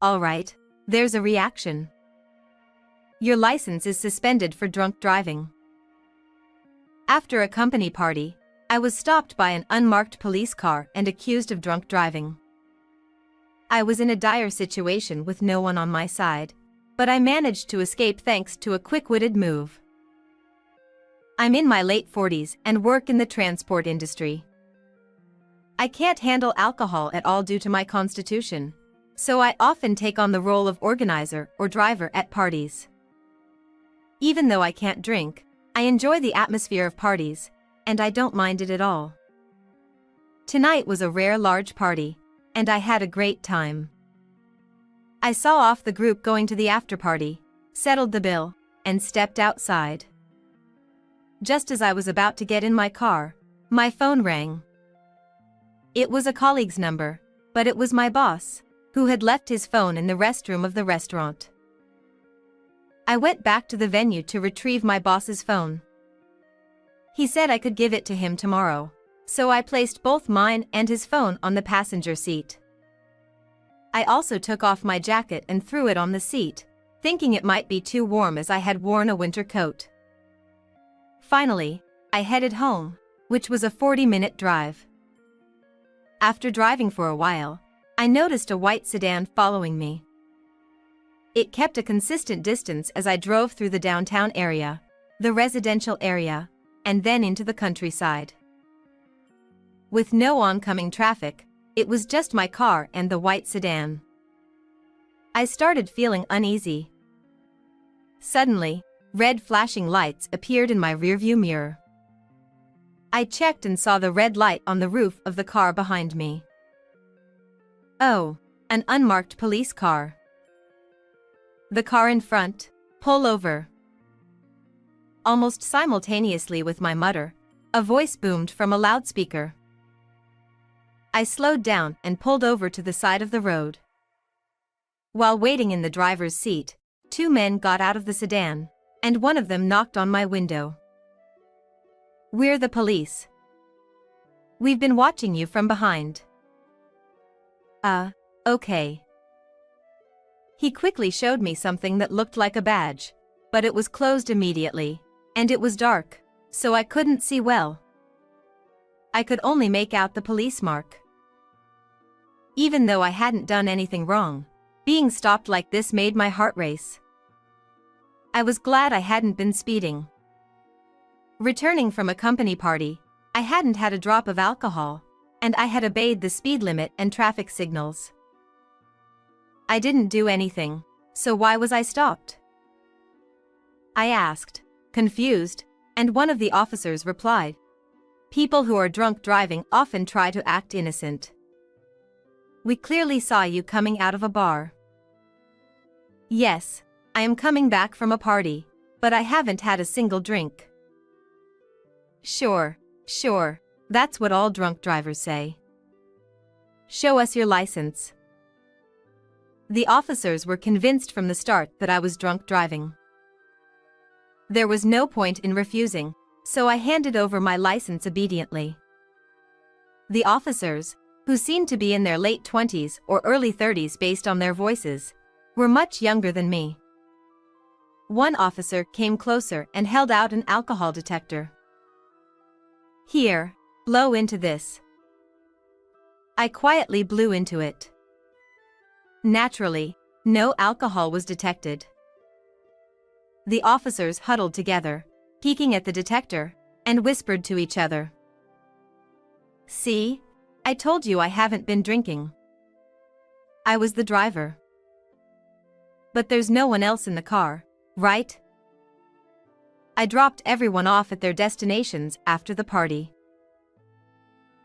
Alright, there's a reaction. Your license is suspended for drunk driving. After a company party, I was stopped by an unmarked police car and accused of drunk driving. I was in a dire situation with no one on my side, but I managed to escape thanks to a quick-witted move. I'm in my late 40s and work in the transport industry. I can't handle alcohol at all due to my constitution, so I often take on the role of organizer or driver at parties. Even though I can't drink, I enjoy the atmosphere of parties, and I don't mind it at all. Tonight was a rare large party, and I had a great time. I saw off the group going to the after-party, settled the bill, and stepped outside. Just as I was about to get in my car, my phone rang. It was a colleague's number, but it was my boss, who had left his phone in the restroom of the restaurant. I went back to the venue to retrieve my boss's phone. He said I could give it to him tomorrow, so I placed both mine and his phone on the passenger seat. I also took off my jacket and threw it on the seat, thinking it might be too warm as I had worn a winter coat. Finally, I headed home, which was a 40-minute drive. After driving for a while, I noticed a white sedan following me. It kept a consistent distance as I drove through the downtown area, the residential area, and then into the countryside. With no oncoming traffic, it was just my car and the white sedan. I started feeling uneasy. Suddenly, red flashing lights appeared in my rearview mirror. I checked and saw the red light on the roof of the car behind me. Oh, an unmarked police car. The car in front, pull over. Almost simultaneously with my mutter, a voice boomed from a loudspeaker. I slowed down and pulled over to the side of the road. While waiting in the driver's seat, two men got out of the sedan, and one of them knocked on my window. "We're the police. We've been watching you from behind." Okay. He quickly showed me something that looked like a badge, but it was closed immediately, and it was dark, so I couldn't see well. I could only make out the police mark. Even though I hadn't done anything wrong, being stopped like this made my heart race. I was glad I hadn't been speeding. Returning from a company party, I hadn't had a drop of alcohol, and I had obeyed the speed limit and traffic signals. I didn't do anything, so why was I stopped? I asked, confused, and one of the officers replied, "People who are drunk driving often try to act innocent. We clearly saw you coming out of a bar." "Yes, I am coming back from a party, but I haven't had a single drink." Sure, that's what all drunk drivers say. "Show us your license." The officers were convinced from the start that I was drunk driving. There was no point in refusing, so I handed over my license obediently. The officers, who seemed to be in their late 20s or early 30s based on their voices, were much younger than me. One officer came closer and held out an alcohol detector. "Here, blow into this." I quietly blew into it. Naturally, no alcohol was detected. The officers huddled together, peeking at the detector, and whispered to each other. "See? I told you I haven't been drinking. I was the driver." "But there's no one else in the car, right?" I dropped everyone off at their destinations after the party.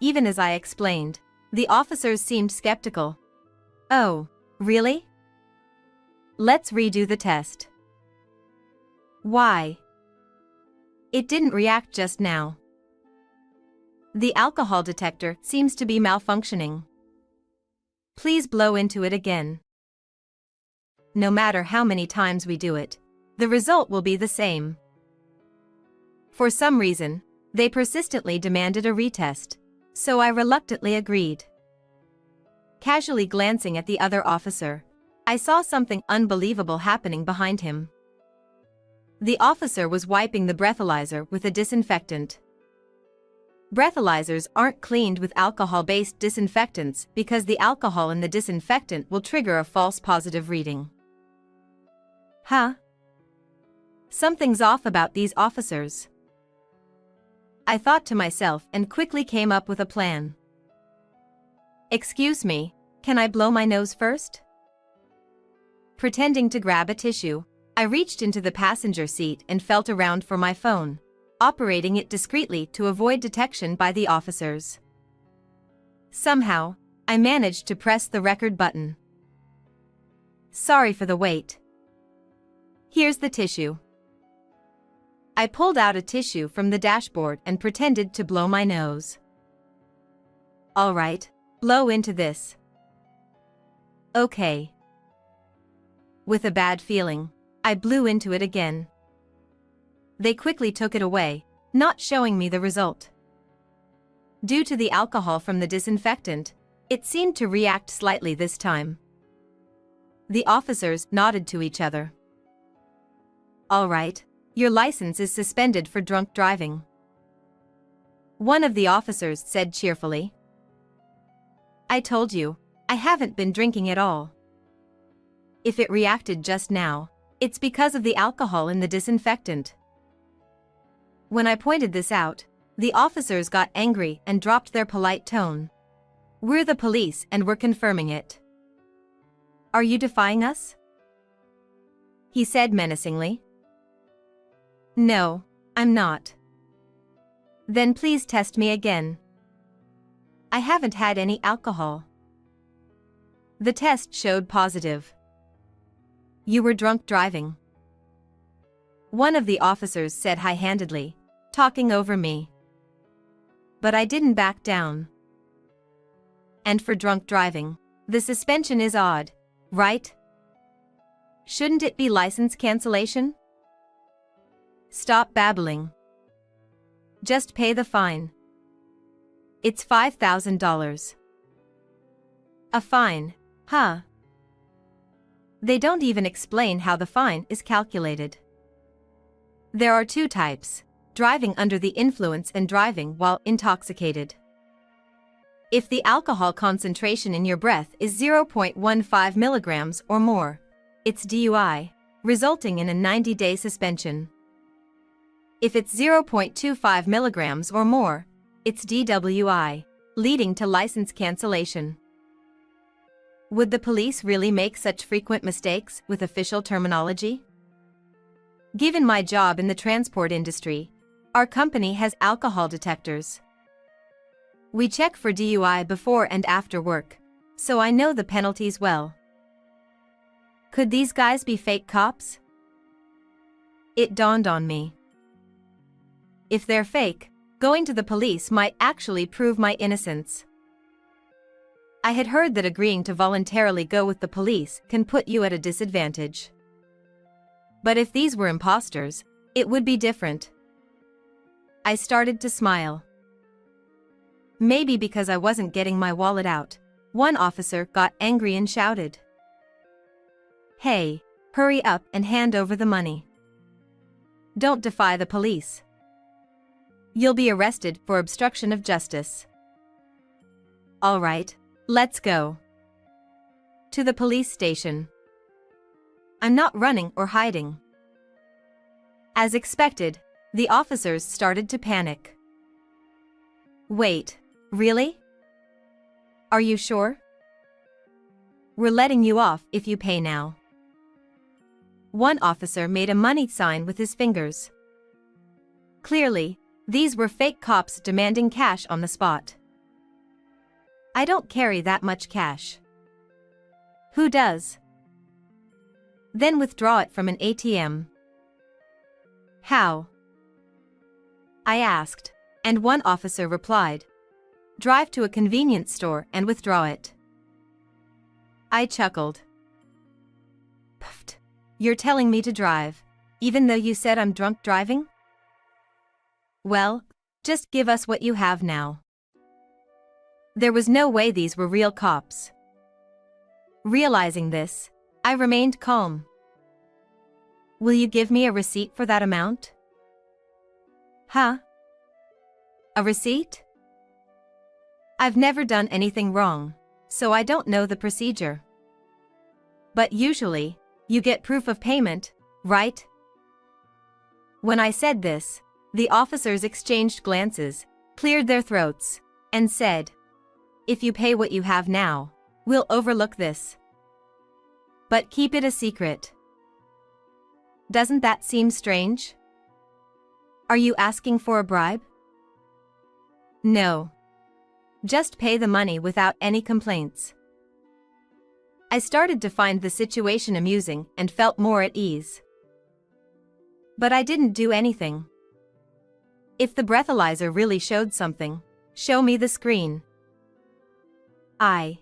Even as I explained, the officers seemed skeptical. "Oh, really? Let's redo the test." "Why?" "It didn't react just now. The alcohol detector seems to be malfunctioning. Please blow into it again." No matter how many times we do it, the result will be the same. For some reason, they persistently demanded a retest, so I reluctantly agreed. Casually glancing at the other officer, I saw something unbelievable happening behind him. The officer was wiping the breathalyzer with a disinfectant. Breathalyzers aren't cleaned with alcohol-based disinfectants because the alcohol in the disinfectant will trigger a false positive reading. Huh? Something's off about these officers. I thought to myself and quickly came up with a plan. Excuse me, can I blow my nose first? Pretending to grab a tissue, I reached into the passenger seat and felt around for my phone, operating it discreetly to avoid detection by the officers. Somehow, I managed to press the record button. Sorry for the wait. Here's the tissue. I pulled out a tissue from the dashboard and pretended to blow my nose. All right, blow into this. Okay. With a bad feeling, I blew into it again. They quickly took it away, not showing me the result. Due to the alcohol from the disinfectant, it seemed to react slightly this time. The officers nodded to each other. All right, your license is suspended for drunk driving. One of the officers said cheerfully. I told you, I haven't been drinking at all. If it reacted just now, it's because of the alcohol in the disinfectant. When I pointed this out, the officers got angry and dropped their polite tone. We're the police and we're confirming it. Are you defying us? He said menacingly. No, I'm not. Then please test me again. I haven't had any alcohol. The test showed positive. You were drunk driving. One of the officers said high-handedly, talking over me. But I didn't back down. And for drunk driving, the suspension is odd, right? Shouldn't it be license cancellation? Stop babbling. Just pay the fine. It's $5,000. A fine, huh? They don't even explain how the fine is calculated. There are two types, driving under the influence and driving while intoxicated. If the alcohol concentration in your breath is 0.15 milligrams or more, it's DUI, resulting in a 90-day suspension. If it's 0.25 milligrams or more, it's DWI, leading to license cancellation. Would the police really make such frequent mistakes with official terminology? Given my job in the transport industry, our company has alcohol detectors. We check for DUI before and after work, so I know the penalties well. Could these guys be fake cops? It dawned on me. If they're fake, going to the police might actually prove my innocence. I had heard that agreeing to voluntarily go with the police can put you at a disadvantage. But if these were imposters, it would be different. I started to smile. Maybe because I wasn't getting my wallet out, one officer got angry and shouted. Hey, hurry up and hand over the money. Don't defy the police. You'll be arrested for obstruction of justice. All right, let's go. To the police station. I'm not running or hiding. As expected, the officers started to panic. Wait, really? Are you sure? We're letting you off if you pay now. One officer made a money sign with his fingers. Clearly, these were fake cops demanding cash on the spot. I don't carry that much cash. Who does? Then withdraw it from an ATM. How? I asked, and one officer replied. Drive to a convenience store and withdraw it. I chuckled. Puffed. You're telling me to drive, even though you said I'm drunk driving? Well, just give us what you have now. There was no way these were real cops. Realizing this, I remained calm. Will you give me a receipt for that amount? Huh? A receipt? I've never done anything wrong, so I don't know the procedure. But usually, you get proof of payment, right? When I said this, the officers exchanged glances, cleared their throats, and said, "If you pay what you have now, we'll overlook this. But keep it a secret." Doesn't that seem strange? Are you asking for a bribe? No. Just pay the money without any complaints. I started to find the situation amusing and felt more at ease. But I didn't do anything. If the breathalyzer really showed something, show me the screen. I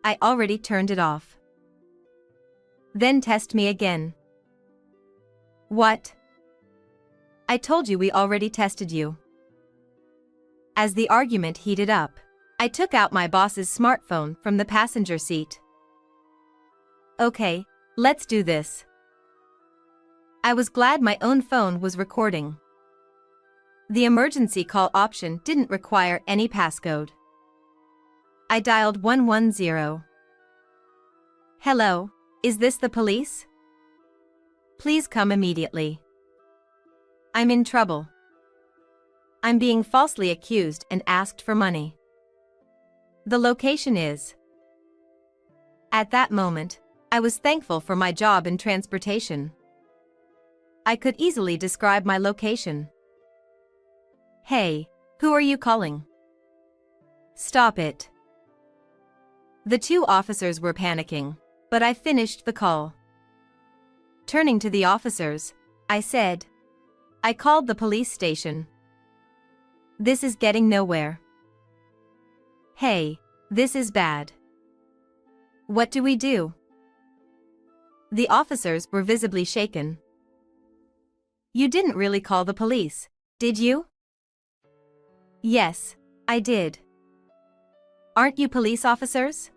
already turned it off. Then test me again. What? I told you we already tested you. As the argument heated up, I took out my boss's smartphone from the passenger seat. Okay, let's do this. I was glad my own phone was recording. The emergency call option didn't require any passcode. I dialed 110. Hello, is this the police? Please come immediately. I'm in trouble. I'm being falsely accused and asked for money. The location is. At that moment, I was thankful for my job in transportation. I could easily describe my location. Hey, who are you calling? Stop it. The two officers were panicking, but I finished the call. Turning to the officers, I said, I called the police station. This is getting nowhere. Hey, this is bad. What do we do? The officers were visibly shaken. You didn't really call the police, did you? Yes, I did. Aren't you police officers?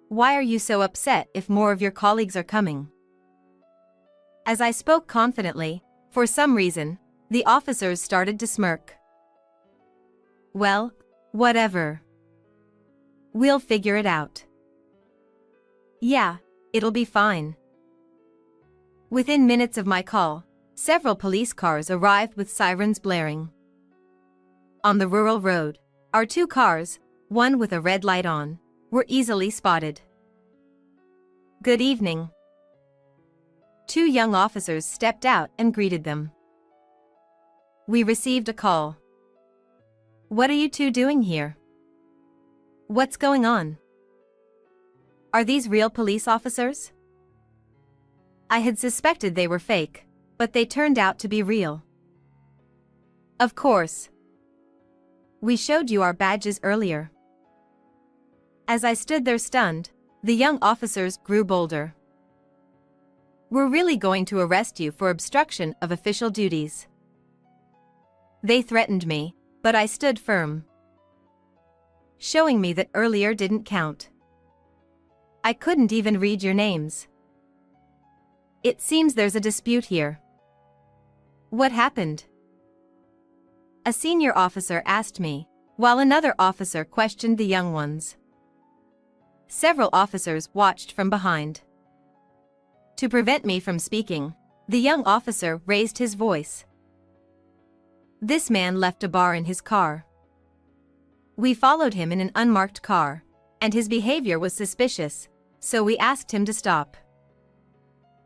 Why are you so upset if more of your colleagues are coming? As I spoke confidently, for some reason, the officers started to smirk. Well, whatever. We'll figure it out. Yeah, it'll be fine. Within minutes of my call, several police cars arrived with sirens blaring. On the rural road, our two cars, one with a red light on, were easily spotted. Good evening. Two young officers stepped out and greeted them. We received a call. What are you two doing here? What's going on? Are these real police officers? I had suspected they were fake, but they turned out to be real. Of course. We showed you our badges earlier. As I stood there stunned, the young officers grew bolder. We're really going to arrest you for obstruction of official duties. They threatened me, but I stood firm, showing me that earlier didn't count. I couldn't even read your names. It seems there's a dispute here. What happened? A senior officer asked me, while another officer questioned the young ones. Several officers watched from behind. To prevent me from speaking, the young officer raised his voice. This man left a bar in his car. We followed him in an unmarked car, and his behavior was suspicious, so we asked him to stop.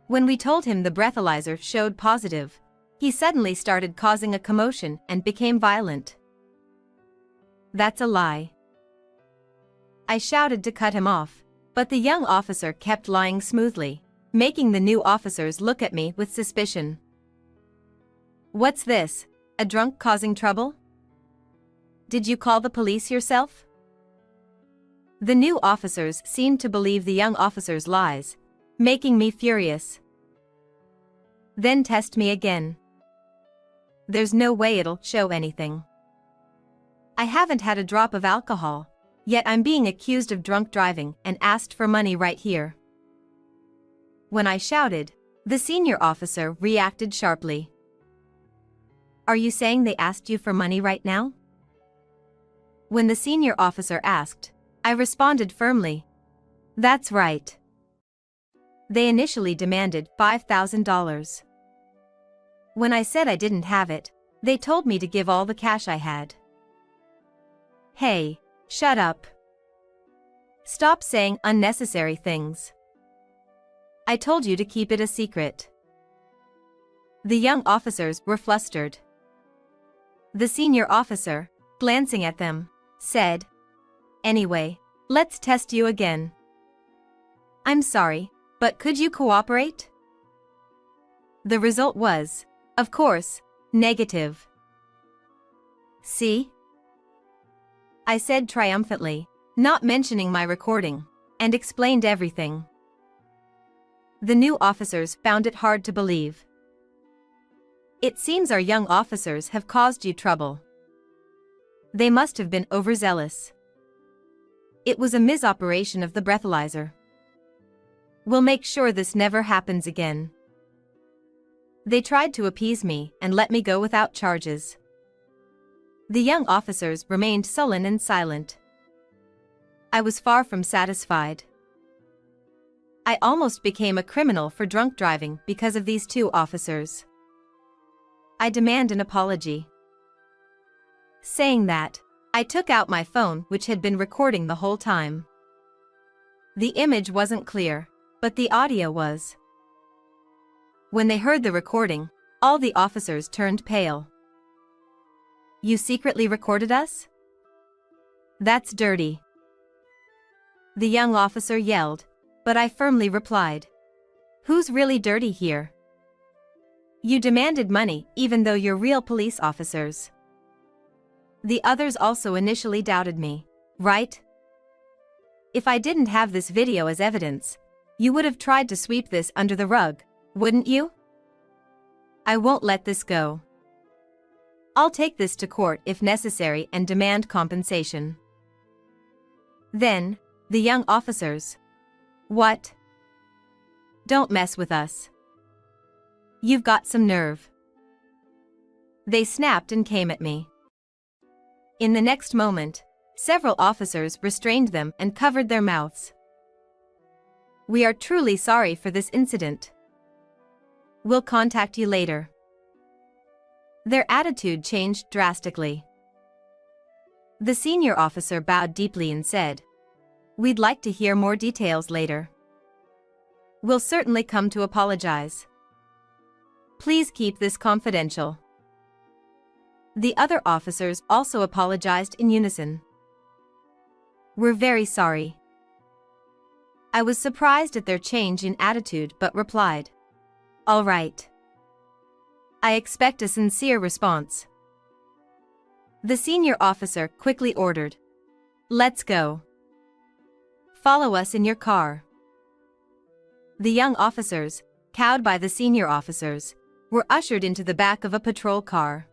When we told him the breathalyzer showed positive, he suddenly started causing a commotion and became violent. That's a lie. I shouted to cut him off, but the young officer kept lying smoothly, making the new officers look at me with suspicion. What's this? A drunk causing trouble? Did you call the police yourself? The new officers seemed to believe the young officers' lies, making me furious. Then test me again. There's no way it'll show anything. I haven't had a drop of alcohol, yet I'm being accused of drunk driving and asked for money right here. When I shouted, the senior officer reacted sharply. "Are you saying they asked you for money right now?" When the senior officer asked, I responded firmly. "That's right." They initially demanded $5,000. When I said I didn't have it, they told me to give all the cash I had. Hey, shut up. Stop saying unnecessary things. I told you to keep it a secret. The young officers were flustered. The senior officer, glancing at them, said, "Anyway, let's test you again. I'm sorry, but could you cooperate?" The result was, of course, negative. "See?" I said triumphantly, not mentioning my recording, and explained everything. The new officers found it hard to believe. "It seems our young officers have caused you trouble. They must have been overzealous. It was a misoperation of the breathalyzer. We'll make sure this never happens again." They tried to appease me and let me go without charges. The young officers remained sullen and silent. I was far from satisfied. I almost became a criminal for drunk driving because of these two officers. I demand an apology. Saying that, I took out my phone, which had been recording the whole time. The image wasn't clear, but the audio was. When they heard the recording, all the officers turned pale. "You secretly recorded us? That's dirty." The young officer yelled, but I firmly replied, "Who's really dirty here? You demanded money even though you're real police officers." The others also initially doubted me, right? If I didn't have this video as evidence, you would have tried to sweep this under the rug, wouldn't you? I won't let this go. I'll take this to court if necessary and demand compensation. Then, the young officers. "What? Don't mess with us. You've got some nerve." They snapped and came at me. In the next moment, several officers restrained them and covered their mouths. "We are truly sorry for this incident. We'll contact you later." Their attitude changed drastically. The senior officer bowed deeply and said, "We'd like to hear more details later. We'll certainly come to apologize. Please keep this confidential." The other officers also apologized in unison. "We're very sorry." I was surprised at their change in attitude but replied, "All right. I expect a sincere response." The senior officer quickly ordered, "Let's go. Follow us in your car." The young officers, cowed by the senior officers, were ushered into the back of a patrol car.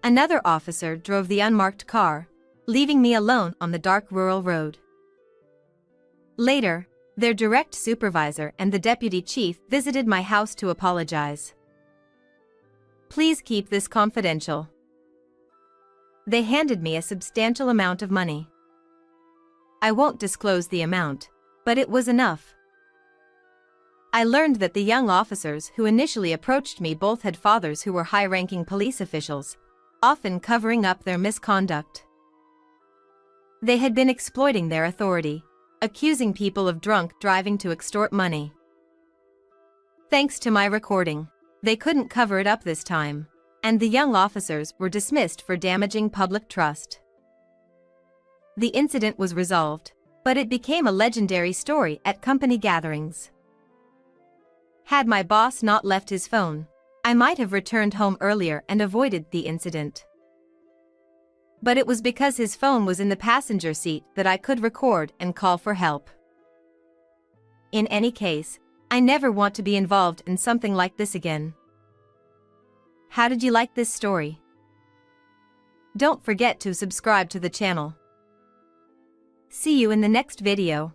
Another officer drove the unmarked car, leaving me alone on the dark rural road. Later, their direct supervisor and the deputy chief visited my house to apologize. "Please keep this confidential." They handed me a substantial amount of money. I won't disclose the amount, but it was enough. I learned that the young officers who initially approached me both had fathers who were high-ranking police officials, often covering up their misconduct. They had been exploiting their authority, accusing people of drunk driving to extort money. Thanks to my recording, they couldn't cover it up this time, and the young officers were dismissed for damaging public trust. The incident was resolved, but it became a legendary story at company gatherings. Had my boss not left his phone, I might have returned home earlier and avoided the incident. But it was because his phone was in the passenger seat that I could record and call for help. In any case, I never want to be involved in something like this again. How did you like this story? Don't forget to subscribe to the channel. See you in the next video.